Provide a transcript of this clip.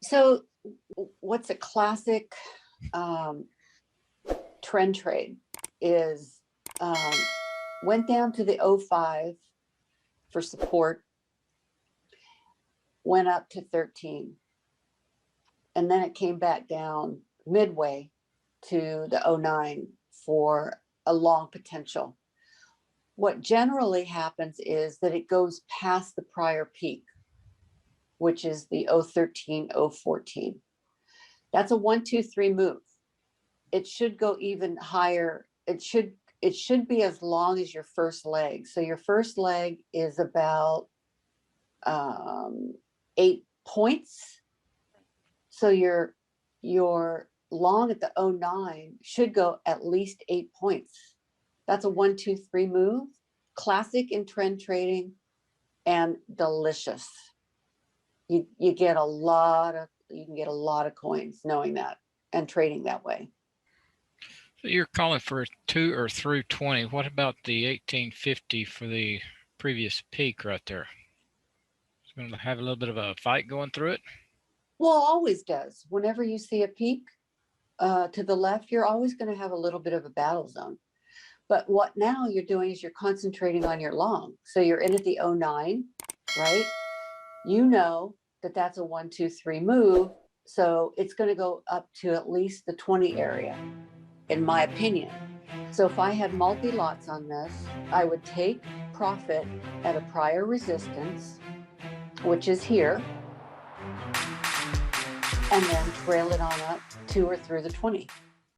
So what's a classic um, trend trade is went down to the '05 for support, went up to 13, and then it came back down midway to the '09 for a long potential. What generally happens is that it goes past the prior peak, which is the '13, '14. That's a 1, 2, 3 move. It should go even higher. It should be as long as your first leg. So your first leg is about 8 points. So your long at the '09 should go at least 8 points. That's a 1, 2, 3 move. Classic in trend trading and delicious. You can get a lot of coins knowing that and trading that way. So you're calling for 2 or through 20. What about the 1850 for the previous peak right there? It's going to have a little bit of a fight going through it. Well, always does. Whenever you see a peak to the left, you're always going to have a little bit of a battle zone. But what now you're doing is you're concentrating on your long. So you're in at the '09, right? You know that that's a 1, 2, 3 move. So it's going to go up to at least the 20 area, in my opinion. So if I had multi lots on this, I would take profit at a prior resistance, which is here, and then trail it on up to or through the 20.